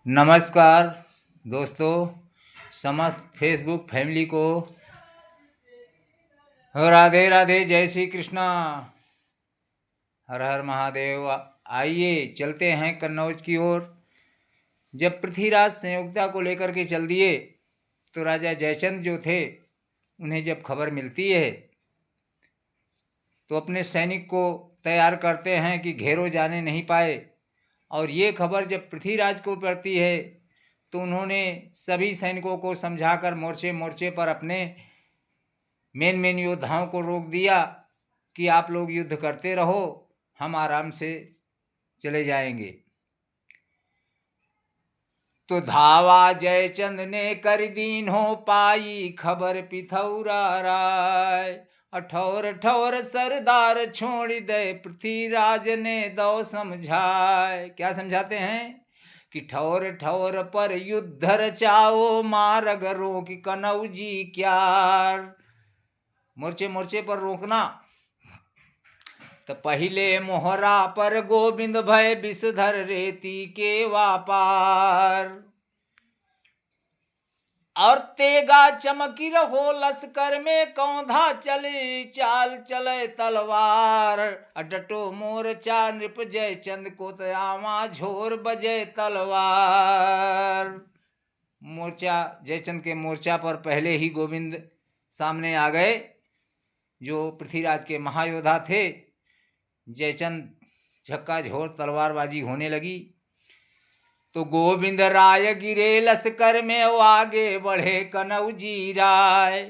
नमस्कार दोस्तों, समस्त फेसबुक फैमिली को राधे राधे, जय श्री कृष्णा, हर हर महादेव। आइए चलते हैं कन्नौज की ओर। जब पृथ्वीराज संयोगिता को लेकर के चल दिए तो राजा जयचंद जो थे, उन्हें जब खबर मिलती है तो अपने सैनिक को तैयार करते हैं कि घेरो जाने नहीं पाए। और ये खबर जब पृथ्वीराज को पड़ती है तो उन्होंने सभी सैनिकों को समझाकर मोर्चे मोर्चे पर अपने मेन योद्धाओं को रोक दिया कि आप लोग युद्ध करते रहो, हम आराम से चले जाएंगे। तो धावा जयचंद ने कर दीन हो पाई खबर पिथौरा राय। अठौर ठौर सरदार छोड़ दे पृथ्वीराज ने दो समझाए। क्या समझाते हैं कि ठौर ठौर पर युद्ध रचाओ, मार्ग रोक कनौजी क्यार। मोर्चे मोर्चे पर रोकना। तो पहले मोहरा पर गोविंद भय विषधर रेती के व्यापार। और तेगा चमकी रहो लश्कर में कौंधा चले चाल चले तलवार। डटो मोर्चा नृप जय चंद को तयावा झोर बजे तलवार। मोर्चा जयचंद के मोर्चा पर पहले ही गोविंद सामने आ गए, जो पृथ्वीराज के महायोद्धा थे। जयचंद झक्का झोर तलवारबाजी होने लगी तो गोविंद राय गिरे लश्कर में, वो आगे बढ़े कनौजी राय।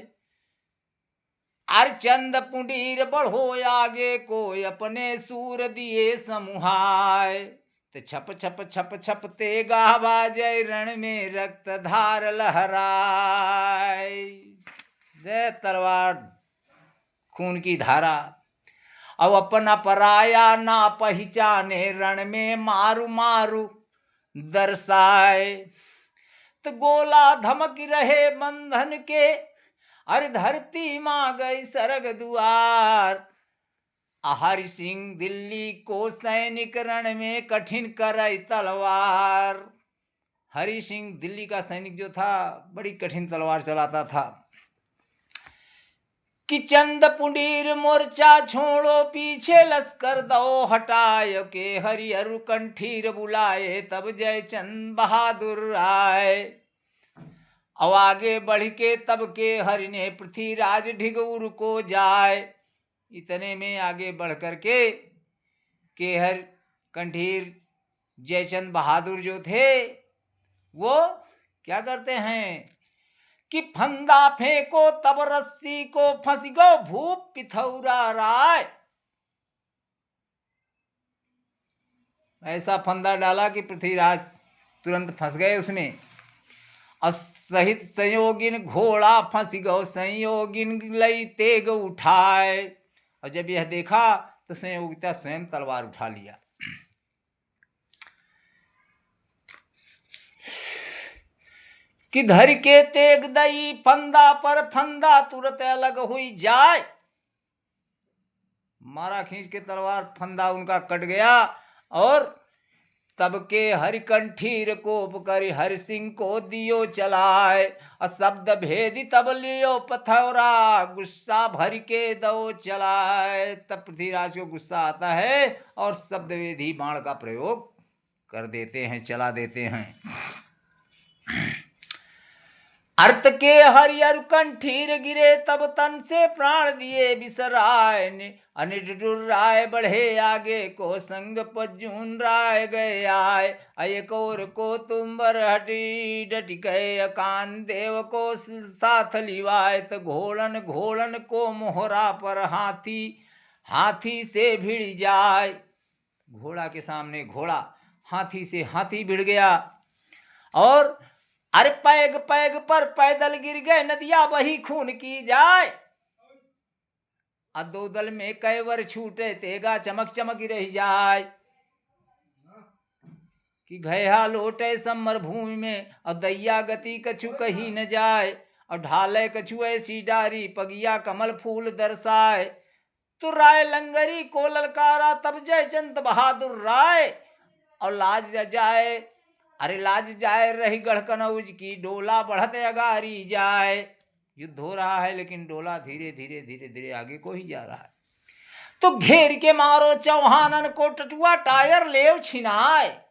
अर्चंद पुंडीर बढ़ो आगे को, अपने सूर दिए समूहाय। तो छप छप छप छप तेगा बाजय रण में रक्त धार लहराय। जय तलवार खून की धारा। अब अपना पराया ना पहचाने रण में मारू मारू दर्शाए। तो गोला धमक रहे बंधन के, अरे धरती मां गई सरग दुआर। हरि सिंह दिल्ली को सैनिक रण में कठिन करे तलवार। हरि सिंह दिल्ली का सैनिक जो था, बड़ी कठिन तलवार चलाता था। कि चंद पुंडीर मोर्चा छोड़ो पीछे लश्कर दो हटाय के, हरिहरु कंठीर बुलाए तब जयचंद बहादुर आए। अब आगे बढ़ के तब के हरि ने पृथ्वीराज ढिगुर को जाए। इतने में आगे बढ़ कर के हर कंठीर जयचंद बहादुर जो थे, वो क्या करते हैं कि फंदा फेंको तब रस्सी को फंस गो भूप पिथौरा राय। ऐसा फंदा डाला कि पृथ्वीराज तुरंत फंस गए उसमें। असहित संयोगिन घोड़ा फंस गो, संयोगिन लई तेग उठाए। और जब यह देखा तो संयोगिता स्वयं तलवार उठा लिया। कि धर के तेग दई फंदा पर, फंदा तुरंत अलग हुई जाए। मारा खींच के तलवार, फंदा उनका कट गया। और तब के हरिकंठीर कोप कर हरि सिंह को दियो चलाए। और शब्द भेदी तब लियो पथौरा, गुस्सा भर के दो चलाए। तब पृथ्वीराज को गुस्सा आता है और शब्द वेदी बाण का प्रयोग कर देते हैं, चला देते हैं। अर्थ के हरिहर कंठीर गिरे तब तन से प्राण दिए बिसराय। अनिडुर राय बढ़े आगे को, संग पज्जून राय गए आए। एक और को तुम्बर हटी डटी गए, अकान देव को साथ लिवाए। तो घोड़न घोड़न को मोहरा पर हाथी, हाथी से भिड़ जाए। घोड़ा के सामने घोड़ा, हाथी से हाथी भिड़ गया। और अरे पैग पैग पर पैदल गिर गए, नदिया बही खून की जाए। दो दल में कैवर छूटे, तेगा चमक चमक रह जाए। कि घया लोटे सम्मर भूमि में, और दैया गति कछु कही न जाए। और ढाले कछु ऐसी डारी, पगिया कमल फूल दर्शाए। तो राय लंगरी को ललकारा तब जयचंद बहादुर राय। और लाज जाए अरे लाज जाए रही गढ़ कनौज की, डोला बढ़त अगारी जाए। युद्ध हो रहा है लेकिन डोला धीरे धीरे धीरे धीरे आगे को ही जा रहा है। तो घेर के मारो चौहानन को, टटुआ टायर लेव छिनाए।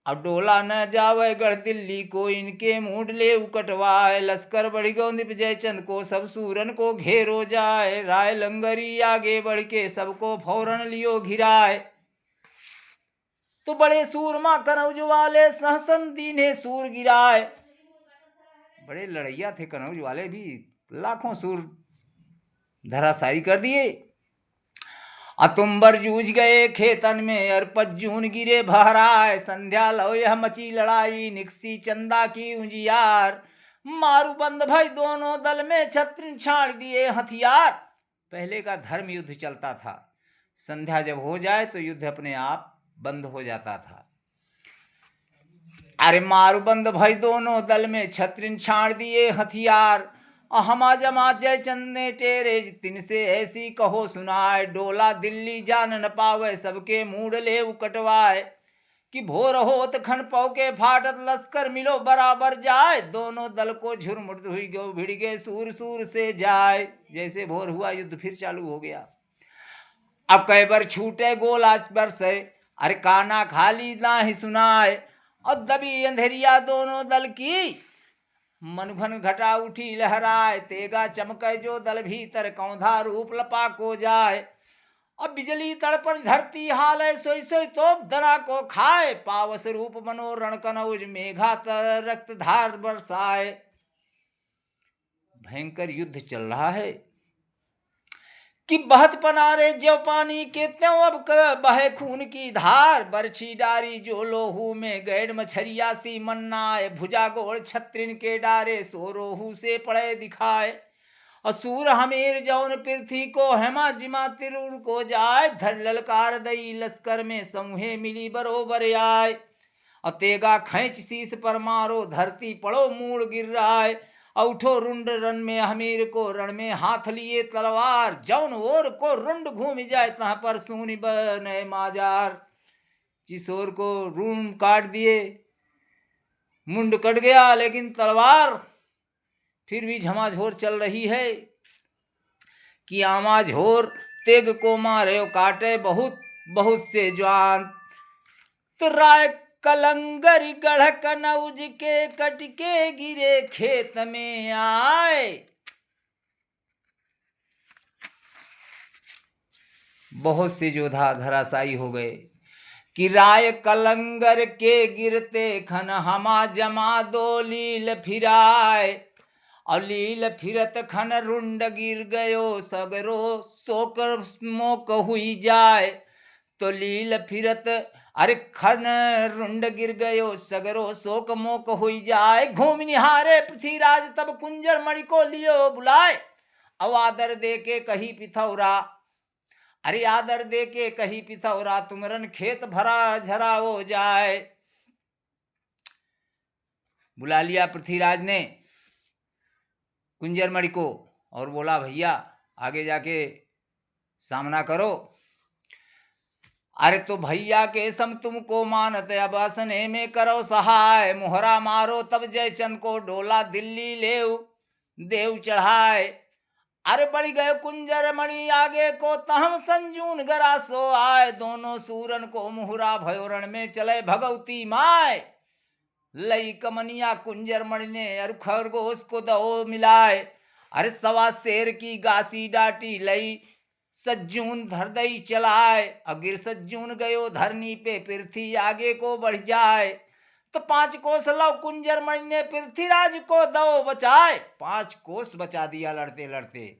अब डोला न जावे गढ़ दिल्ली को, इनके मूड ले कटवाए। लश्कर बढ़ गो निप जयचंद को, सब सूरन को घेरो जाए। राय लंगरी आगे बढ़ के सबको फौरन लियो घिराए। तो बड़े सूरमा कनौज वाले सहसन दीने सूर गिराए। बड़े लड़ैया थे कनौज वाले भी, लाखों सूर धराशायी कर दिए। अतुम्बर जूझ गए खेतन में, अरपज्जून गिरे बहराए। संध्या लो यह मची लड़ाई, निकसी चंदा की उजियार। मारू बंद भाई दोनों दल में, छत्र छाड़ दिए हथियार। पहले का धर्म युद्ध चलता था, संध्या जब हो जाए तो युद्ध अपने आप बंद हो जाता था। अरे मारू बंद भाई दोनों दल में, छत्र छाड़ दिए हथियार। हमा जमा जयचंद ने टेरे, तिनसे ऐसी कहो सुनाए। डोला दिल्ली जान न पावे, सबके मूड ले कटवाए। कि भोर होत खन पौ के फाटत, लश्कर मिलो बराबर जाए। दोनों दल को झुरमुट हुई गो, भिड़ गए सूर सूर से जाए। जैसे भोर हुआ युद्ध फिर चालू हो गया। अब कई बार छूटे गोला बरसे, अरे काना खाली ना ही सुनाए। और दबी अंधेरिया दोनों दल की, मन घन घटा उठी लहराए। तेगा चमके जो दल भीतर, कौंधा रूप लपा को जाए। अब बिजली तड़पन धरती हाले, सोई सोई तोप दना को खाए। पावस रूप मनोरण कनौज, मेघा रक्त धार बरसाए। भयंकर युद्ध चल रहा है कि बहत पनारे ज्यो पानी के, त्यों अब बहे खून की धार। बरछी डारी जो लोहू में, गैड मछरिया सी मन्नाए। भुजा गोड़ छत्रिन के डारे, सो रोहू से पड़े दिखाए। असुर हमीर जौन पृथ्वी को, हेमा जिमा तिरुर को जाए। धर ललकार दई लश्कर में, समूहे मिली बरोबर आए। अतेगा खैच शीस पर मारो, धरती पड़ो मूड़ गिर रहा है। उठो रुंड रन में हमीर को, रण में हाथ लिए तलवार। जौन ओर को रुंड घूम जाए, तहाँ पर सूनी बने माजार। जिस ओर को रूम काट दिए, मुंड कट गया, लेकिन तलवार फिर भी झमाझोर चल रही है। कि आमाझोर तेग को मारे काटे, बहुत बहुत से जवान। तो राय कलंगर गढ़ कनौज के, कटके गिरे खेत में आए। बहुत से योद्धा धराशायी हो गए। कि राय कलंगर के गिरते खन, हमा जमा दो लील फिराए। और लील फिरत खन रुंड गिर गयो, सगरो शोक मोक हुई जाए। तो लील फिरत अरे खन रुंड गिर गयो, सगरो शोक मोक हुई जाए। घूम निहारे पृथ्वीराज तब, कुंजर मणि को लियो बुलाए। अब आदर दे के कही पिथौरा, अरे आदर दे के कही पिथौरा। तुमरन खेत भरा झरा हो जाए। बुला लिया पृथ्वीराज ने कुंजर मणि को, और बोला भैया आगे जाके सामना करो। अरे तो भैया के सम तुमको मानत, अब असने में करो सहाय। मोहरा मारो तब जयचंद को, डोला दिल्ली लेव देव चढ़ाए। अरे बढ़ गए कुंजर मणि आगे को, तहम संजून गरासो आए। दोनों सूरन को मुहरा भयो, रण में चले भगवती माय। लई कमनिया कुंजर मणि ने, अर खरगोश को दो मिलाए। अरे सवा शेर की गासी डाटी, लई सज्जून धरदई चलाए। अगिर सज्जून गयो धरनी पे, पृथ्वी आगे को बढ़ जाए। तो 5 कोस लव कुंजर मणि ने, पृथ्वीराज को दो बचाए। 5 कोस बचा दिया लड़ते लड़ते।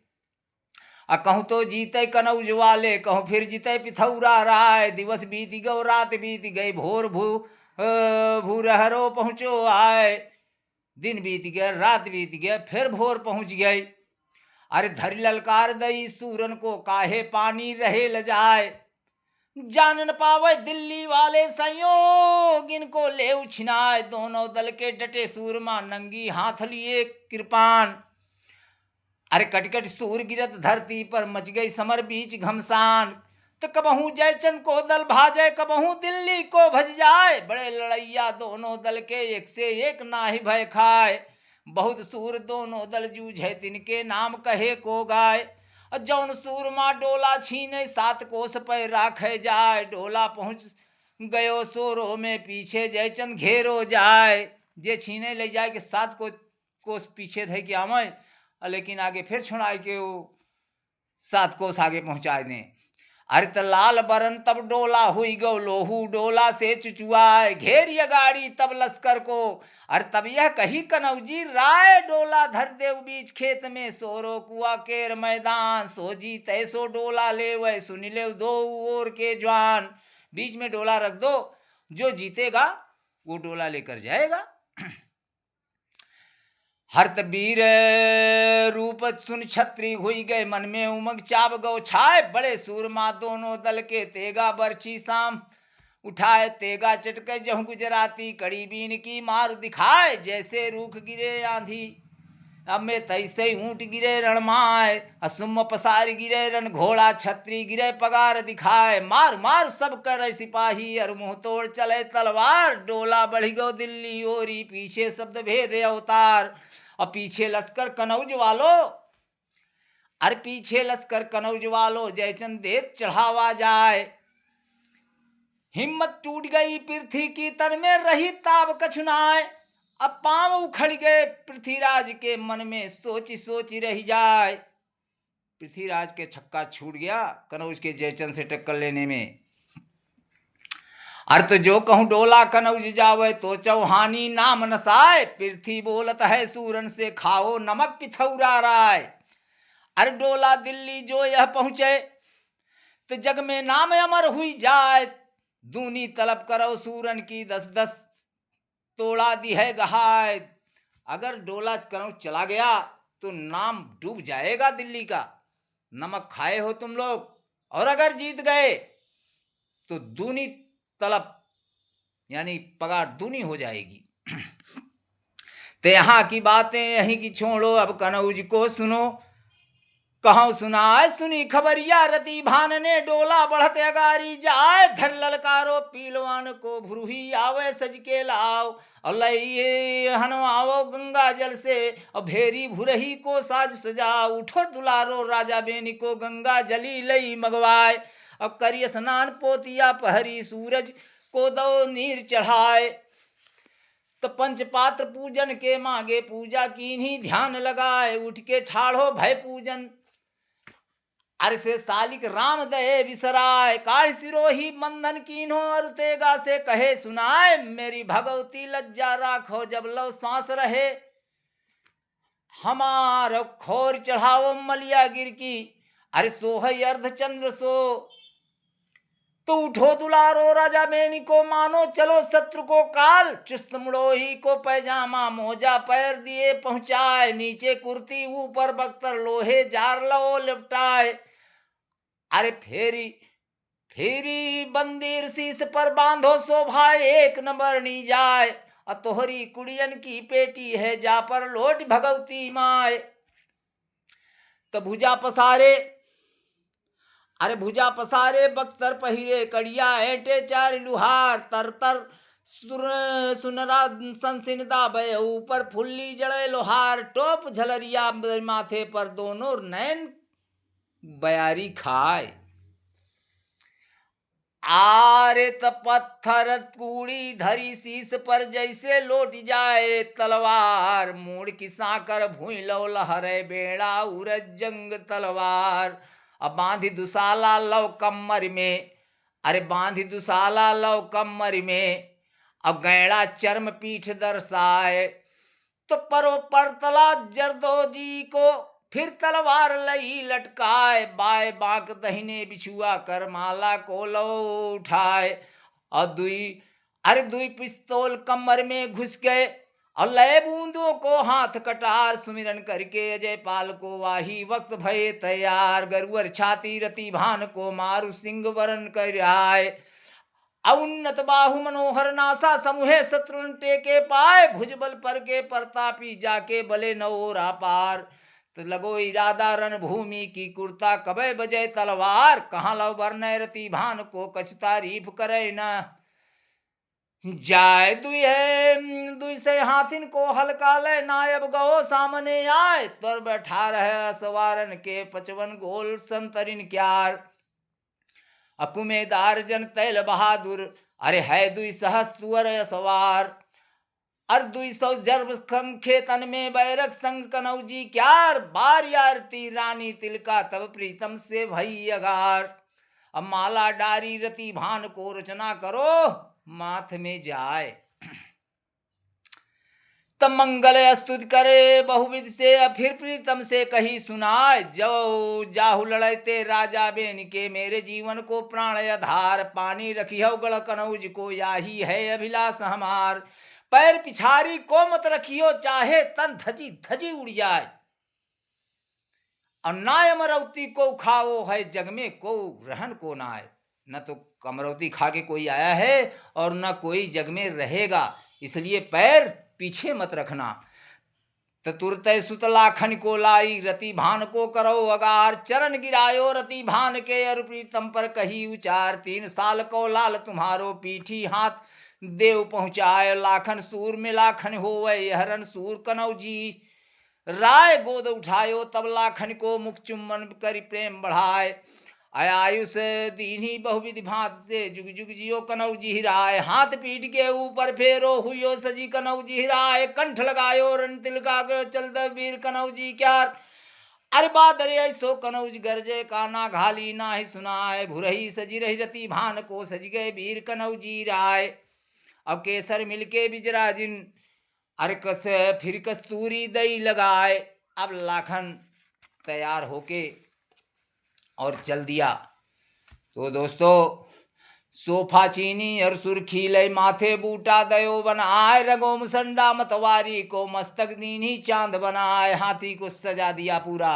कहूँ तो जीते कनौज वाले, कहूँ फिर जीते पिथौरा राय। दिवस बीत गो रात बीत गई, भोर भूरहरो पहुँचो आए। दिन बीत गया, रात बीत गया, फिर भोर पहुँच गए। अरे धर ललकार दई सूरन को, काहे पानी रहे ल जाए। जान न पावे दिल्ली वाले संयोग, इनको ले छिनाए। दोनों दल के डटे सूरमा, नंगी हाथ लिए कृपान। अरे कटकट सूर गिरत धरती पर, मच गई समर बीच घमसान। तो कबहू जयचंद को दल भाजय, कबहू दिल्ली को भज जाए। बड़े लड़ैया दोनों दल के, एक से एक नाहि भय खाए। बहुत सूर दोनों दल जूझे, तिनके नाम कहे को गाय। जौन सूरमा डोला छीने, 7 कोस पर राखे जाए। डोला पहुंच गयो सोरो में, पीछे जयचंद घेरो जाए। जे छीने ले जाए कि 7 कोस पीछे थे कि आवे, लेकिन आगे फिर छुड़ाए के वो 7 कोस आगे पहुंचा दें। अरे त लाल बरन तब डोला हुई गो लोहू, डोला से चुचुआए। घेरिय गाड़ी तब लश्कर को, अरे तब यह कही कनौजी राय। डोला धर देव बीच खेत में, सोरो कुआ केर मैदान। सो जी तैसो डोला ले वै, सुन ले दो ओर के जवान। बीच में डोला रख दो, जो जीतेगा वो डोला लेकर जाएगा। हर्त वीर रूप सुन छत्री हुई गए, मन में उमंग चाव गौ छाए। बड़े सूरमा दोनों दल के, तेगा बरछी शाम उठाए। तेगा चटके जहूं गुजराती, कड़ी बीन की मार दिखाए। जैसे रूख गिरे आंधी, अब में तैसे ऊंट गिरे रणमाए। असुम पसार गिरे रन घोड़ा, छत्री गिरे पगार दिखाए। मार मार सब कर सिपाही, और मुंह तोड़ चले तलवार। डोला बढ़ गो दिल्ली ओरी, पीछे शब्द भेद अवतार। और पीछे लश्कर कनौज वालो, अरे पीछे लश्कर कनौज वालो। जयचंद देत चढ़ावा जाए। हिम्मत टूट गई पृथ्वी की, तन में रही ताब कछुनाए। अब पांव उखड़ गए पृथ्वीराज के, मन में सोची सोची रही जाए। पृथ्वीराज के छक्का छूट गया कनौज के जयचंद से टक्कर लेने में। अर्थ जो कहूं डोला कनौज जावे, तो चौहानी नाम नसाए। पृथ्वी बोलत है सूरन से, खाओ नमक पिथौरा राय। अरे डोला दिल्ली जो यह पहुंचे, तो जग में नाम अमर हुई जाए। दूनी तलब करो सूरन की, 10-10 तोड़ा दी है गहाय। अगर डोला कनौज चला गया तो नाम डूब जाएगा दिल्ली का। नमक खाए हो तुम लोग, और अगर जीत गए तो दूनी तलब यानी पगार दूनी हो जाएगी। तो यहाँ की बातें यहीं की छोड़ो, अब कनौज को सुनो। कहूँ सुनाए सुनी खबरिया, रति भान ने डोला बढ़त अगारी जाए। धर ललकारो पीलवान को, भ्रूही आवे सज के लाओ। और लइए हनवाओ गंगा जल से, और भेरी भुरही को साज सजाओ। उठो दुलारो राजा बेनी को, गंगा जली लई मगवाए। और करिय स्नान पोतिया पहरी, सूरज को दो नीर चढ़ाए। तो पंचपात्र पूजन के मांगे, पूजा कीन्ही ध्यान लगाए। उठ के ठाड़ो भय पूजन, अर से सालिक राम दये विसराय। काढ़ सिरोही बंधन कीन्हो, और तेगा से कहे सुनाए। मेरी भगवती लज्जा राखो, जब लो सांस रहे। हमार खोर चढ़ाओ मलिया गिर की, अरे सोह अर्धचंद्र सो। तो उठो दुलारो राजा बेनी को, मानो चलो शत्रु को काल। चुस्त मुड़ोही को पैजामा, मोजा पैर दिए पहुंचाए। नीचे कुर्ती ऊपर बख्तर, लोहे जार लो लिपटाए। अरे फेरी फेरी बंदीर शीश पर बांधो, शोभा एक न बरनी जाए। और तोहरी कुड़ियन की पेटी है, जा पर लोट भगवती माए। तो भुजा पसारे, अरे भुजा पसारे बक्सर पहिरे, कड़िया ऐटे 4 लुहार। तर तर सुनरा संसिनदा बय, ऊपर फुल्ली जड़े लोहार। टोप झलरिया माथे पर, दोनों नैन बयारी खाए। आरे त पत्थर कूड़ी धरी शीश पर, जैसे लोट जाए तलवार। मूड़ की साकर भूई लो लहरे, बेड़ा उरज जंग तलवार। अब बांधी दुसाला लव कमर में, अरे बांधी दुसाला लव कमर में। अब गैड़ा चर्म पीठ दर्शाए। तो परो परतला जरदोजी को, फिर तलवार लई लटकाए। बाय बांक दहिने बिछुआ कर, माला को लो उठाए। और दुई पिस्तौल कमर में घुस गए। और लय बूंदों को हाथ कटार, सुमिरन करके अजय पाल को वाही वक्त भये तैयार। गरुवर छाती रति भान को, मारु सिंह वरण कर आए। औन्नत बाहु मनोहर नासा, समूहे शत्रुन टेके पाए। भुजबल पर के प्रतापी, जाके बले नवोरा पार। तो लगो इरादा रणभूमि की कुर्ता, कबे बजे तलवार, कहाँ लव बरनय रति भान को, कछु तारीफ करे न जाय। दुई है दुई से हाथिन को हल्का ले, नायब गो सामने आए, तर बैठा रहे सवारन के 55 गोल संतरिन क्यार। अकुमेदार जन तैल बहादुर, अरे है दुई सहस तुअर सवार, अर 200 जर्ब संग खेतन में बैरक संग कनौजी क्यार, बार यारती रानी तिलका तब प्रीतम से भई अगार। अब माला डारी रति भान को रचना करो, माथ में जाए तब मंगल स्तुति करे बहुविध से, फिर प्रीतम से कही सुनाए, जो जाहु लड़ते राजा बेन के, मेरे जीवन को प्राण आधार, पानी रखियो गढ़ कनौज को, याही है अभिलाष हमार। पैर पिछारी को मत रखियो, चाहे तन धजी धजी उड़ जाए, और ना अमरौती को खाओ, है जग में को रहन को नाय। न तो अमरौती खा के कोई आया है और न कोई जग में रहेगा, इसलिए पैर पीछे मत रखना। तुरते सुत लाखन को लाई, रति भान को करो अगार, चरण गिरायो रति भान के, अर प्रीतम पर कही उचार। 3 साल को लाल तुम्हारो, पीठी हाथ देव पहुँचाए, लाखन सूर में लाखन होवे, हरन सूर कनौजी राय। गोद उठायो तब लाखन को, मुख चुम्बन करी प्रेम बढ़ाए, आयुष दीनी बहुविधि भांत से, जुग जुग जियो कनौजी राय। हाथ पीठ के ऊपर फेरो, हुयो सजी कनौजी राय, कंठ लगायो रण तिलका चल वीर कनौजी क्यार। अरे बादरे ऐसो कनौज गरजे, काना घाली ना ही सुनाए, भुरही सजी रही रति भान को, सज गए वीर कनौजी राय। अब केसर मिलके बिजराजिन, अरे कस फिर कस्तूरी दई लगाए। अब लाखन तैयार होके और चल दिया। तो दोस्तों, सोफा चीनी और सुर्खी लय, माथे बूटा दयो बनाए, रगो मुसंडा मतवारी को, मस्तक दीनी चांद बनाए, हाथी को सजा दिया पूरा।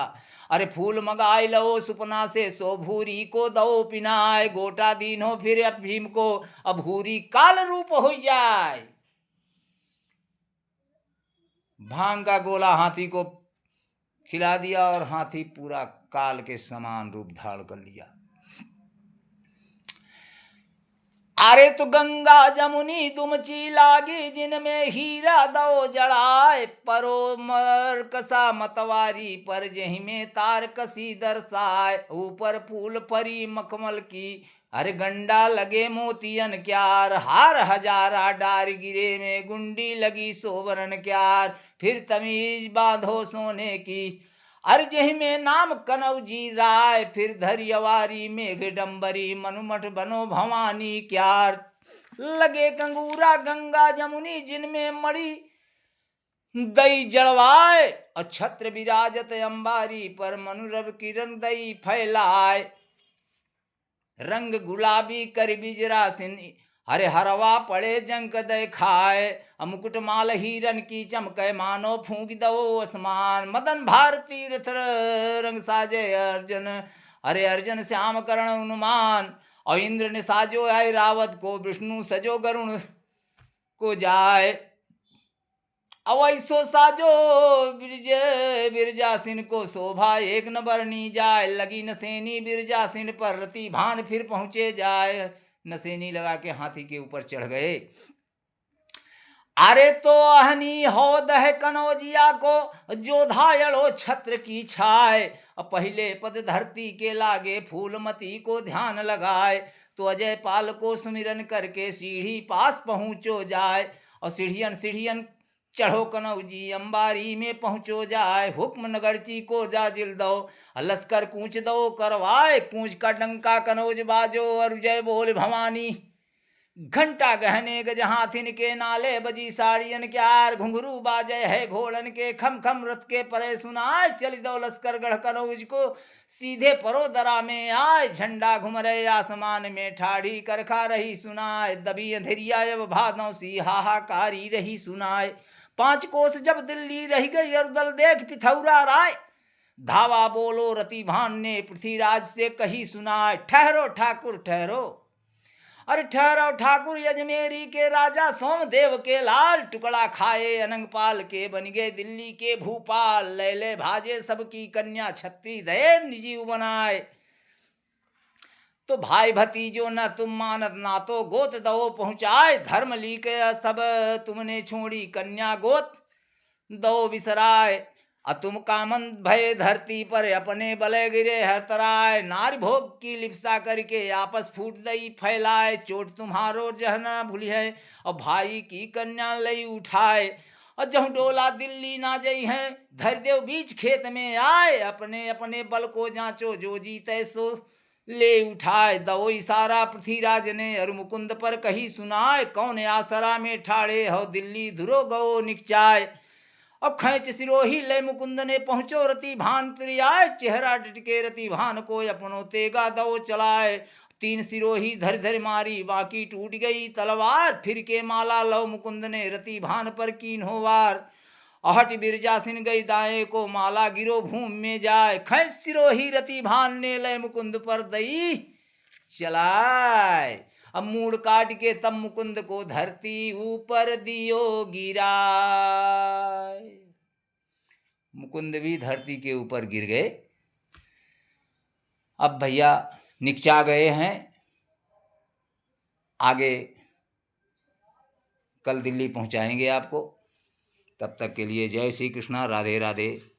अरे फूल मंगाई लो सुपना से, सो भूरी को दो पिनाए, गोटा दीनो फिर अब भीम को, अब भूरी काल रूप हो जाए। भांग का गोला हाथी को खिला दिया और हाथी पूरा काल के समान रूप धारण कर लिया। अरे तो गंगा जमुनी दुमची लागी, जिनमें हीरा दो जड़ाए, परो मर कसा मतवारी पर, जही में तार कसी दर्शाए, ऊपर फूल परी मखमल की, अरे गंडा लगे मोतियन क्यार, हार हजारा डार गिरे में, गुंडी लगी सोवरन क्यार, फिर तमीज बांधो सोने की, अरे जही में नाम कनौजी राय, फिर धरियवारी मेघ डम्बरी, मनुमठ बनो भवानी क्यार। लगे कंगूरा गंगा जमुनी, जिनमें मणि दई जड़वाए, और छत्र विराजत अंबारी पर, मनुरव किरण दई फैलाए, रंग गुलाबी कर बिजरासिन, हरे हरवा पड़े जंक दय खाए, मुकुट माल हीरन की चमके, मानो फूंक दो आसमान, मदन भारती रथ रंग साजे अर्जन, अरे अर्जन श्याम करण उन्मान, और इंद्र ने साजो आए रावत को, विष्णु सजो गरुण को जाए, अवैसो साजो बिरजासिन को, शोभा एक न बरनी जाए, लगी नसेनी बिरजासिन पर, रति भान फिर पहुंचे जाए। नसेनी लगा के हाथी के ऊपर चढ़ गए। अरे तो अहनी हो दह कनौजिया को, जो धायड़ो छत्र की छाए, पहले पद धरती के लागे, फूलमती को ध्यान लगाए, तो अजय पाल को सुमिरन करके, सीढ़ी पास पहुँचो जाए, और सीढ़ियन सीढ़ियन चढ़ो कनौजी, अंबारी में पहुँचो जाए, हुक्म नगरची को जाजिल दो, लश्कर कूच दो करवाए, कूच का डंका कनौज बाजो, और जय बोल भवानी, घंटा गहने गज हाथिन के नाले, बजी साड़ियन क्यार, घुंघरू बाजे है घोड़न के, खम खम रथ के परे सुनाए, चली दो लश्कर गढ़ कनौज को, सीधे परो दरा में आए, झंडा घुम रहे आसमान में, ठाढ़ी करखा रही सुनाए, दबी अंधेरिया अब भादों सी, हाहाकारी रही सुनाए। 5 कोस जब दिल्ली रह गई, और दल देख पिथौरा राय, धावा बोलो रति भान ने, पृथ्वीराज से कही सुनाए, ठहरो ठाकुर ठहरो, अरे ठहरो ठाकुर यजमेरी के राजा सोमदेव के लाल, टुकड़ा खाए अनंगपाल के बन गए दिल्ली के भूपाल। लैले भाजे सबकी कन्या, छत्री दये निजीव बनाए। तो भाई भतीजो न तुम मानत, ना तो गोत दो पहुँचाए। धर्म लीक सब तुमने छोड़ी, कन्या गोत दो बिसराय। तुम कामन भय धरती पर, अपने बले गिरे हर तराय। नारी भोग की लिप्सा करके, आपस फूट दई फैलाए। चोट तुम्हारो जह न भूली है, और भाई की कन्या लई उठाए। और जहूँ डोला दिल्ली ना जई है, धर देव बीच खेत में आए। अपने अपने बल को जांचो, जो जीते सो ले उठाए। दो इशारा पृथ्वीराज ने, अरु मुकुंद पर कही सुनाए। कौन आसरा में ठाड़े हो, दिल्ली धुरो गो निकचाए। अब खैच सिरोही ले मुकुंद ने, पहुंचो रति भान त्रियाय। चेहरा डिटके रति भान को, अपनो तेगा दो चलाए। तीन सिरोही धर धर मारी, बाकी टूट गई तलवार। फिर के माला लव मुकुंद ने, रति भान पर कीन हो वार। आहट बिरजा सिन गई दाएं को, माला गिरो भूमि में जाए। खैच सिरोही रति भान ने, लय मुकुंद पर दई चलाए। अब मूड़ काट के तब मुकुंद को, धरती ऊपर दियो गिराए। मुकुंद भी धरती के ऊपर गिर गए। अब भैया निकचा गए हैं, आगे कल दिल्ली पहुंचाएंगे आपको। तब तक के लिए जय श्री कृष्णा, राधे राधे।